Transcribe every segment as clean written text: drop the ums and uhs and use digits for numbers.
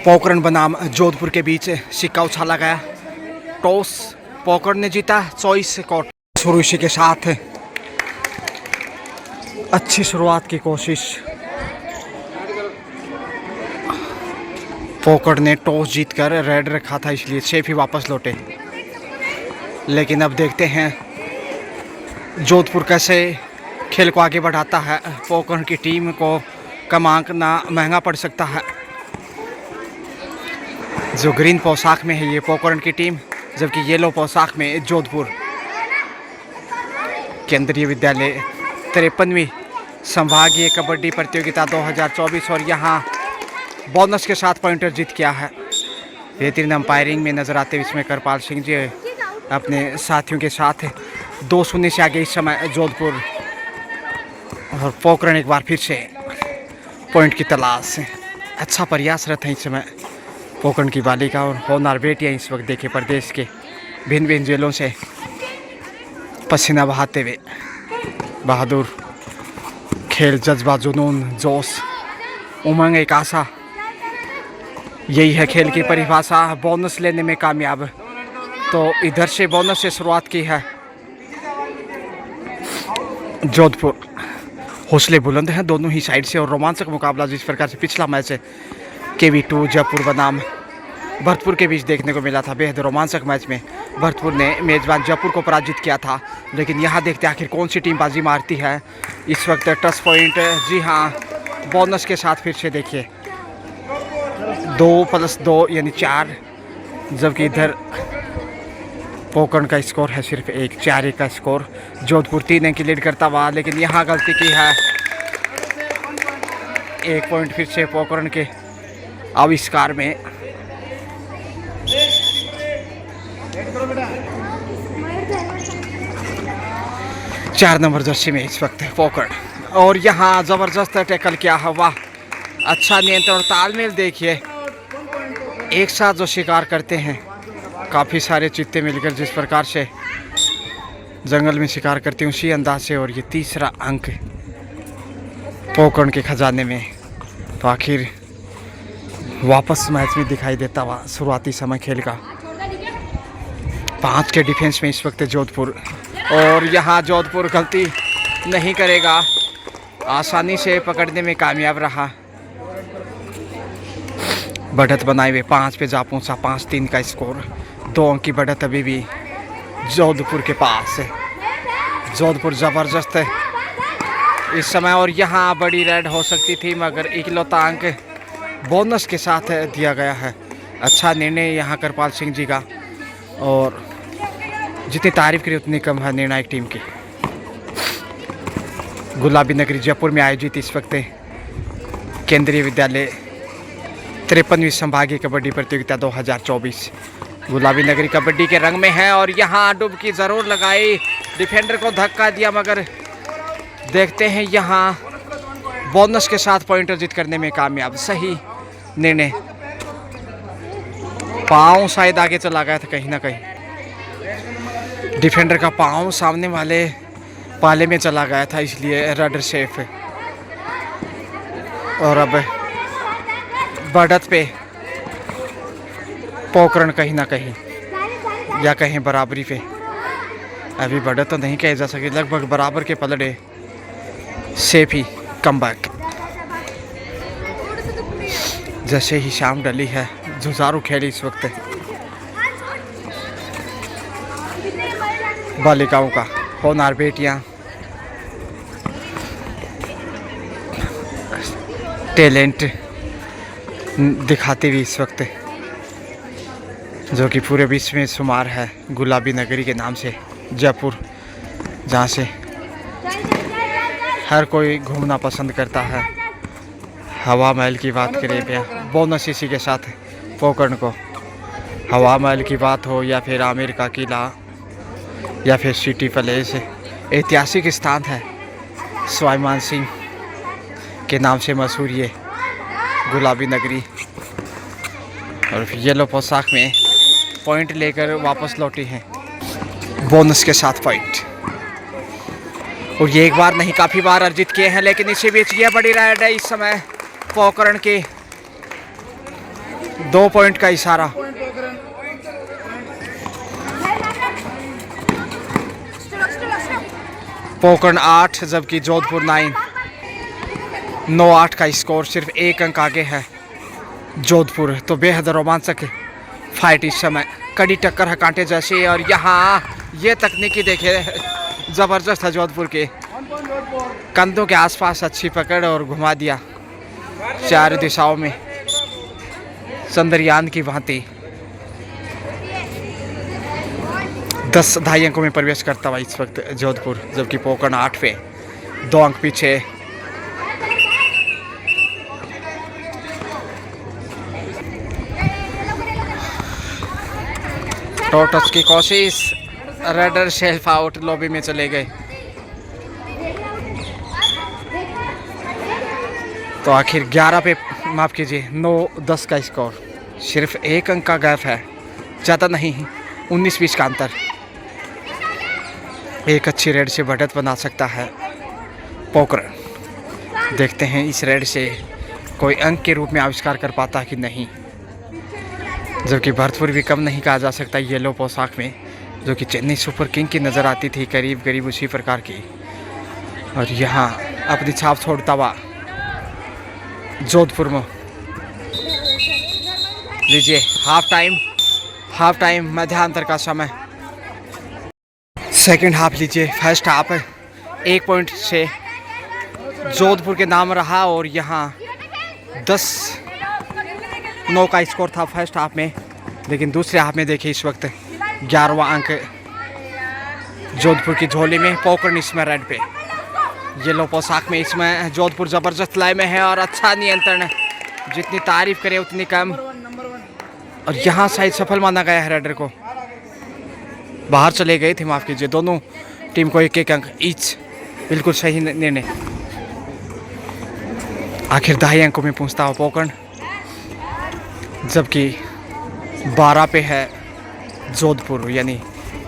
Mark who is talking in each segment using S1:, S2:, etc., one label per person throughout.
S1: पोखरण बनाम जोधपुर के बीच सिक्का उछाला गया। टॉस पोखरण ने जीता 24 कॉट। शुरू इसी के साथ अच्छी शुरुआत की कोशिश। पोखरण ने टॉस जीतकर रेड रखा था, इसलिए सेफ ही वापस लौटे। लेकिन अब देखते हैं जोधपुर कैसे खेल को आगे बढ़ाता है। पोखरण की टीम को कम आंकना महंगा पड़ सकता है। जो ग्रीन पोशाक में है ये पोखरण की टीम, जबकि येलो पोशाक में जोधपुर। केंद्रीय विद्यालय 53वीं संभागीय कबड्डी प्रतियोगिता 2024 और यहाँ बोनस के साथ पॉइंटर जीत किया है। बेहतरीन अंपायरिंग में नजर आते हुए इसमें करपाल सिंह जी अपने साथियों के साथ 2-0 से आगे इस समय जोधपुर। और पोखरण एक बार फिर से पॉइंट की तलाश। अच्छा प्रयासरत है इस समय पोखरण की बालिका और होनहार बेटियां। इस वक्त देखे प्रदेश के भिन्न भिन्न जिलों से पसीना बहाते हुए बहादुर खेल, जज्बा, जुनून, जोश, उमंग, एक आशा, यही है खेल की परिभाषा। बोनस लेने में कामयाब, तो इधर से बोनस से शुरुआत की है जोधपुर। हौसले बुलंद हैं दोनों ही साइड से और रोमांचक मुकाबला जिस प्रकार से पिछला मैच KV2 जयपुर बनाम भरतपुर के बीच देखने को मिला था। बेहद रोमांचक मैच में भरतपुर ने मेजबान जयपुर को पराजित किया था। लेकिन यहाँ देखते हैं आखिर कौन सी टीम बाजी मारती है। इस वक्त टच पॉइंट, जी हाँ, बोनस के साथ फिर से देखिए 2+2 यानी 4, जबकि इधर पोखरण का स्कोर है सिर्फ 1। 4-1 का स्कोर। जोधपुर 3 अंक की लीड करता हुआ, लेकिन यहाँ गलती की है। 1 पॉइंट फिर से पोखरण के आविष्कार में। चार नंबर जर्सी में इस वक्त पोखरण, और यहाँ जबरदस्त टैकल किया है। वाह, अच्छा नियंत्रण, तालमेल देखिए। एक साथ जो शिकार करते हैं, काफ़ी सारे चित्ते मिलकर जिस प्रकार से जंगल में शिकार करते हैं उसी अंदाज से। और ये तीसरा अंक पोखरण के खजाने में। तो आखिर वापस मैच में दिखाई देता हुआ शुरुआती समय खेल का। 5 के डिफेंस में इस वक्त जोधपुर, और यहाँ जोधपुर गलती नहीं करेगा, आसानी से पकड़ने में कामयाब रहा। बढ़त बनाए हुए 5 पे जा पहुँचा। 5-3 का स्कोर। 2 अंक की बढ़त अभी भी जोधपुर के पास है। जोधपुर ज़बरदस्त है इस समय, और यहाँ बड़ी रेड हो सकती थी मगर इकलौता अंक बोनस के साथ दिया गया है। अच्छा निर्णय यहाँ करपाल सिंह जी का, और जितनी तारीफ करी उतनी कम है निर्णायक टीम की। गुलाबी नगरी जयपुर में आयोजित इस वक्त केंद्रीय विद्यालय 53वीं संभागीय कबड्डी प्रतियोगिता 2024 गुलाबी नगरी कबड्डी के रंग में है। और यहाँ डुबकी ज़रूर लगाई, डिफेंडर को धक्का दिया, मगर देखते हैं यहाँ बोनस के साथ पॉइंटर जीत करने में कामयाब। सही निर्णय। पाँव शायद आगे चला गया था कहीं ना कहीं। डिफेंडर का पाँव सामने वाले पाले में चला गया था, इसलिए रडर सेफ है। और अब बढ़त पे पोखरण कहीं ना कहीं, या कहीं बराबरी पे। अभी बढ़त तो नहीं कहे जा सके, लगभग बराबर के पलड़े। सेफ ही कमबैक। जैसे ही शाम डली है, जुझारू खेल इस वक्त बालिकाओं का। होनहार बेटियां टैलेंट दिखाती हुई इस वक्त, जो कि पूरे विश्व में शुमार है गुलाबी नगरी के नाम से जयपुर, जहाँ से हर कोई घूमना पसंद करता है। हवा महल की बात करें भैया, बोनस इसी के साथ पोखरण को। हवा महल की बात हो या फिर आमिर का किला या फिर सिटी पैलेस, ऐतिहासिक स्थान है। स्वाभिमान सिंह के नाम से मशहूर ये गुलाबी नगरी। और येलो पोशाक में पॉइंट लेकर वापस लौटी हैं बोनस के साथ पॉइंट। और ये एक बार नहीं काफ़ी बार अर्जित किए हैं, लेकिन इसी बीच ये बड़ी राइड है इस समय पोखरण की। 2 पॉइंट का इशारा। पोकरण 8 जबकि जोधपुर 9। 9-8 का स्कोर, सिर्फ 1 अंक आगे है जोधपुर। तो बेहद रोमांचक फाइट इस समय, कड़ी टक्कर है कांटे जैसी। और यहाँ ये तकनीकी देखे जबरदस्त है जोधपुर के, कंधों के आसपास अच्छी पकड़ और घुमा दिया चारों दिशाओं में चंद्रयान की भांति। 10 ढाई अंकों में प्रवेश करता हुआ इस वक्त जोधपुर, जबकि पोकरण 8 पे 2 अंक पीछे। टोटस की कोशिश, रेडर शेल्फ आउट, लॉबी में चले गए। तो आखिर 11 पे, माफ कीजिए 9-10 का स्कोर, सिर्फ 1 अंक का गैप है, ज़्यादा नहीं, 19-20 का अंतर। एक अच्छी रेड से बढ़त बना सकता है पोकरण। देखते हैं इस रेड से कोई अंक के रूप में आविष्कार कर पाता है कि नहीं। जबकि भरतपुर भी कम नहीं कहा जा सकता येलो पोशाक में, जो कि चेन्नई सुपर किंग की नज़र आती थी, करीब करीब उसी प्रकार की। और यहाँ अपनी छाप छोड़ता हुआ जोधपुर में। लीजिए हाफ टाइम मध्यांतर का समय, सेकंड हाफ लीजिए। फर्स्ट हाफ 1 पॉइंट से जोधपुर के नाम रहा और यहाँ 10-9 का स्कोर था फर्स्ट हाफ में। लेकिन दूसरे हाफ में देखिए इस वक्त 11वां अंक जोधपुर की झोली में। पोकरण इसमें रेड पे, येलो पोशाक में इसमें जोधपुर जबरदस्त लय में है और अच्छा नियंत्रण है, जितनी तारीफ करे उतनी कम। और यहाँ शायद सफल माना गया है रेडर को, बाहर चले गए थे, माफ कीजिए। दोनों टीम को 1-1 अंक ईच, बिल्कुल सही निर्णय। आखिर 2.5 अंकों में पहुंचता हुआ पोकरण, जबकि 12 पे है जोधपुर, यानी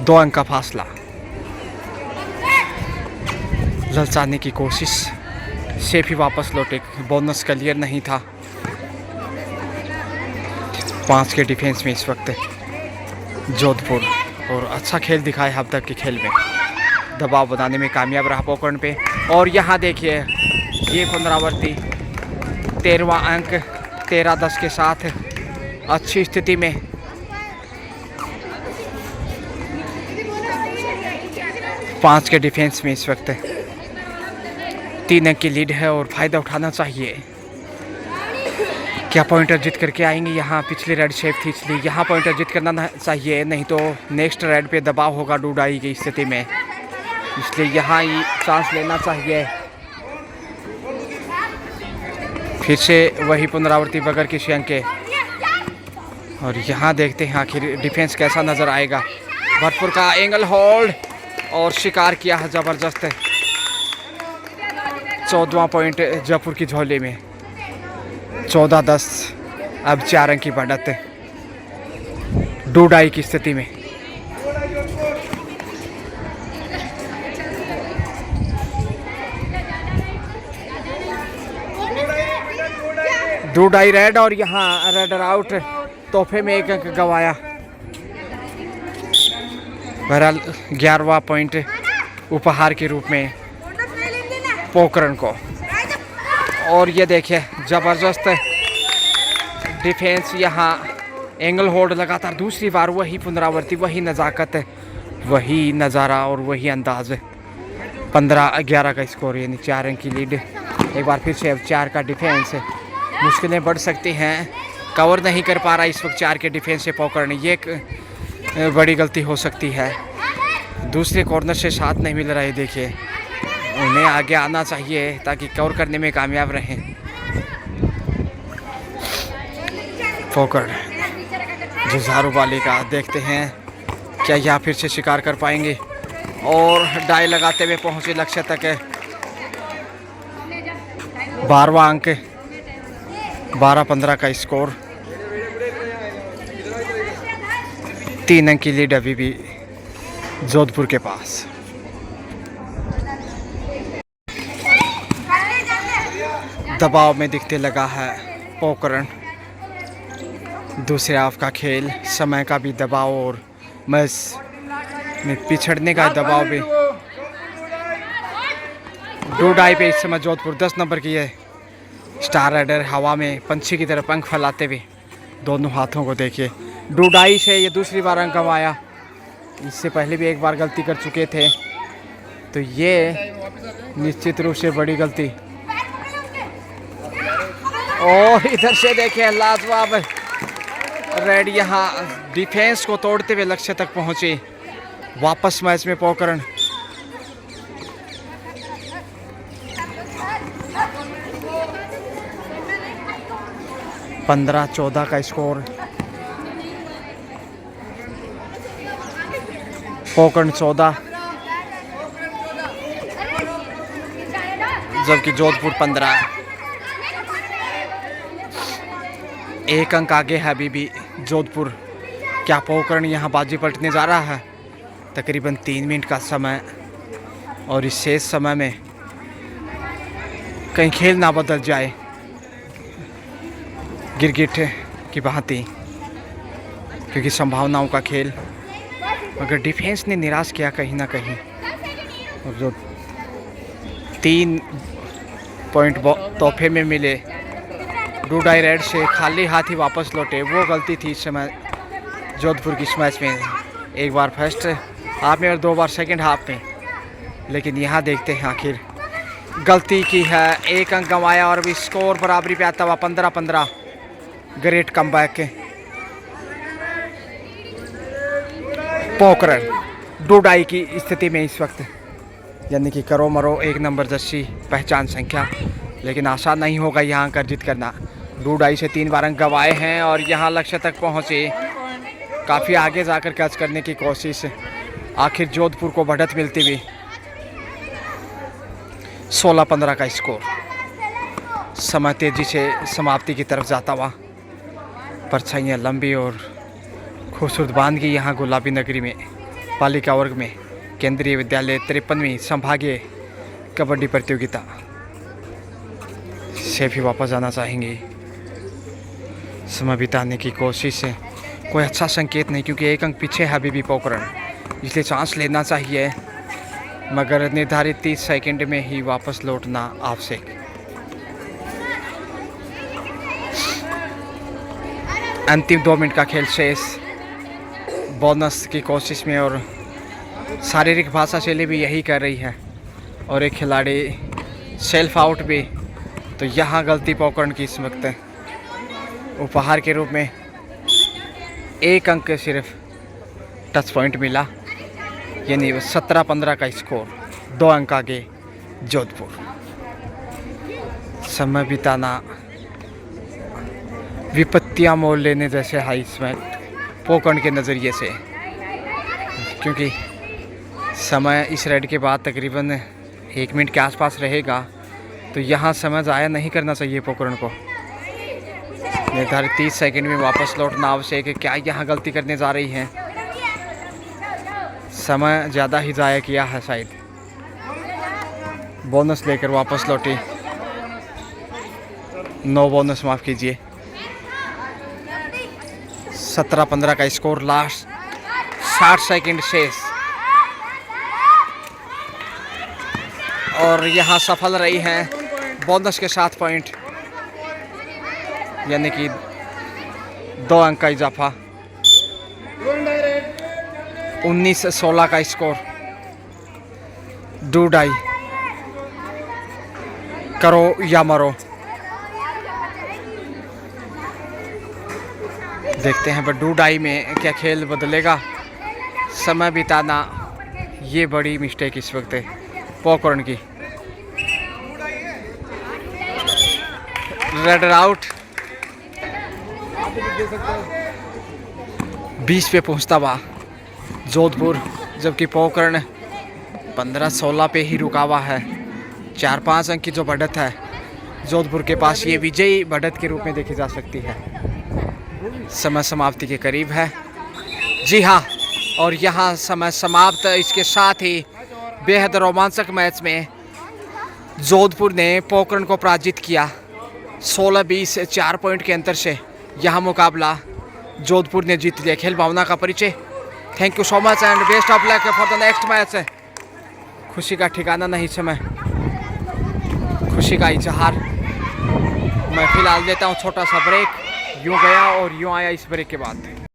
S1: 2 अंक का फासला। ललचाने की कोशिश से भी वापस लौटे, बोनस क्लियर नहीं था। 5 के डिफेंस में इस वक्त जोधपुर, और अच्छा खेल दिखाया अब तक के खेल में, दबाव बनाने में कामयाब रहा पोकरण पे। और यहाँ देखिए ये पुनरावृत्ति, 13वां अंक 13-10 के साथ अच्छी स्थिति में। पाँच के डिफेंस में इस वक्त 3 अंक की लीड है और फायदा उठाना चाहिए। क्या पॉइंटर जीत करके आएंगे? यहाँ पिछली रेड शेप थी, इसलिए यहाँ पॉइंटर जीत करना चाहिए, नहीं तो नेक्स्ट रेड पे दबाव होगा डूडाई की स्थिति में, इसलिए यहाँ ही चांस लेना चाहिए। फिर से वही पुनरावृत्ति बगैर किसी अंक के। और यहाँ देखते हैं आखिर डिफेंस कैसा नज़र आएगा। भरतपुर का एंगल होल्ड और शिकार किया है ज़बरदस्त। 14वां पॉइंट जयपुर की झोली में, 14-10। अब 4 अंक की बढ़त डूडाई की स्थिति में। डूडाई रेड और यहाँ रेडर आउट, तोहफे में 1 अंक गंवाया। बहरहाल 11वां पॉइंट उपहार के रूप में पोकरण को। और ये देखिए ज़बरदस्त डिफेंस, यहाँ एंगल होल्ड लगातार दूसरी बार, वही पुनरावृत्ति, वही नज़ाकत, वही नज़ारा और वही अंदाज। 15-11 का स्कोर, यानी 4 अंक की लीड। एक बार फिर से अब 4 का डिफेंस, मुश्किलें बढ़ सकती हैं। कवर नहीं कर पा रहा इस वक्त 4 के डिफेंस से पोकरण, ये एक बड़ी गलती हो सकती है। दूसरे कॉर्नर से साथ नहीं मिल रहा है, देखिए उन्हें आगे आना चाहिए ताकि कवर करने में कामयाब रहें। पोकरण जुझारू वाली का, देखते हैं क्या यहाँ फिर से शिकार कर पाएंगे। और डाई लगाते हुए पहुँचे लक्ष्य तक। 12वां अंक, 12-15 का स्कोर। 3 अंक की लीड अभी भी जोधपुर के पास। दबाव में दिखते लगा है पोकरण। दूसरे हाफ का खेल, समय का भी दबाव और मैच में पिछड़ने का दबाव भी। डूडाई पे इस समय जोधपुर 10 नंबर की है। स्टार राइडर हवा में पंछी की तरह पंख फैलाते हुए दोनों हाथों को देखिए। डूडाई से ये दूसरी बार अंक कमाया, इससे पहले भी एक बार गलती कर चुके थे, तो ये निश्चित रूप से बड़ी गलती। और इधर से देखिए लाजवाब रेड यहाँ डिफेंस को तोड़ते हुए लक्ष्य तक पहुंचे। वापस मैच में पोकरण। पंद्रह 14 का स्कोर। पोकरण 14 जबकि जोधपुर 15। एक अंक आगे है अभी भी जोधपुर। क्या पोकरण यहाँ बाजी पलटने जा रहा है? तकरीबन 3 मिनट का समय और इस शेष समय में कहीं खेल ना बदल जाए गिरगिट की भांति, क्योंकि संभावनाओं का खेल। मगर डिफेंस ने निराश किया कहीं ना कहीं, और जो 3 पॉइंट तोहफे में मिले डूडाई रेड से खाली हाथ ही वापस लौटे, वो गलती थी इस समय जोधपुर की इस मैच में। एक बार फर्स्ट हाफ में और 2 बार सेकंड हाफ में। लेकिन यहाँ देखते हैं आखिर गलती की है। एक अंक गंवाया और अभी स्कोर बराबरी पे आता हुआ 15-15। Great comeback. पोकरण डूडाई की स्थिति में इस वक्त, यानी कि करो मरो 1 नंबर जर्सी पहचान संख्या, लेकिन आसान नहीं होगा यहाँ अंक अर्जित करना। डूडाई से 3 बार अंक गंवाए हैं और यहाँ लक्ष्य तक पहुँचे। काफ़ी आगे जाकर कैच करने की कोशिश, आखिर जोधपुर को बढ़त मिलती हुई। 16-15 का स्कोर। समय तेजी से समाप्ति की तरफ जाता हुआ। परछाइयाँ लंबी और खूबसूरत बांध की यहाँ गुलाबी नगरी में बालिका वर्ग में केंद्रीय विद्यालय 53वीं संभागीय कबड्डी प्रतियोगिता से भी वापस जाना चाहेंगे। समय बिताने की कोशिश है, कोई अच्छा संकेत नहीं, क्योंकि 1 अंक पीछे है अभी भी पोकरण, इसलिए चांस लेना चाहिए, मगर निर्धारित 30 सेकंड में ही वापस लौटना आवश्यक। अंतिम 2 मिनट का खेल शेष। बोनस की कोशिश में, और शारीरिक भाषा शैली भी यही कर रही है, और एक खिलाड़ी सेल्फ आउट भी। तो यहाँ गलती पोकरण की इस वक्त। उपहार के रूप में 1 अंक सिर्फ टच पॉइंट मिला, यानी 17-15 का स्कोर। 2 अंक आगे जोधपुर। समय बिताना विपत्तियां मोल लेने जैसे है इसमें पोकरण के नज़रिए से, क्योंकि समय इस रेड के बाद तकरीबन 1 मिनट के आसपास रहेगा, तो यहाँ समय ज़ाया नहीं करना चाहिए पोकरण को। निर्धारित 30 सेकंड में वापस लौटना आवश्यक है। क्या यहाँ गलती करने जा रही हैं? समय ज़्यादा ही ज़ाया किया है शायद। बोनस लेकर वापस लौटी। 9 बोनस माफ़ कीजिए। 17-15 का स्कोर। लास्ट 60 सेकंड शेष, और यहाँ सफल रही हैं बोनस के 7 पॉइंट, यानी कि 2 अंक का इजाफा। 19-16 का स्कोर। डूडाई करो या मरो। देखते हैं पर डूडाई में क्या खेल बदलेगा। समय बिताना ये बड़ी मिस्टेक इस वक्त है पोकरण की। Red out. 20 पे पहुंचता हुआ जोधपुर, जबकि पोकरण 15-16 पे ही रुका हुआ है। 4-5 अंक की जो बढ़त है जोधपुर के पास, ये विजयी बढ़त के रूप में देखी जा सकती है। समय समाप्ति के करीब है। जी हाँ, और यहाँ समय समाप्त। इसके साथ ही बेहद रोमांचक मैच में जोधपुर ने पोकरण को पराजित किया 16-20 4 पॉइंट के अंतर से। यह मुकाबला जोधपुर ने जीत लिया। खेल भावना का परिचय। Thank you so much and best of luck for the next match. खुशी का ठिकाना नहीं समय, खुशी का इजहार। मैं फिलहाल देता हूँ छोटा सा ब्रेक। यूँ गया और यूँ आया इस ब्रेक के बाद।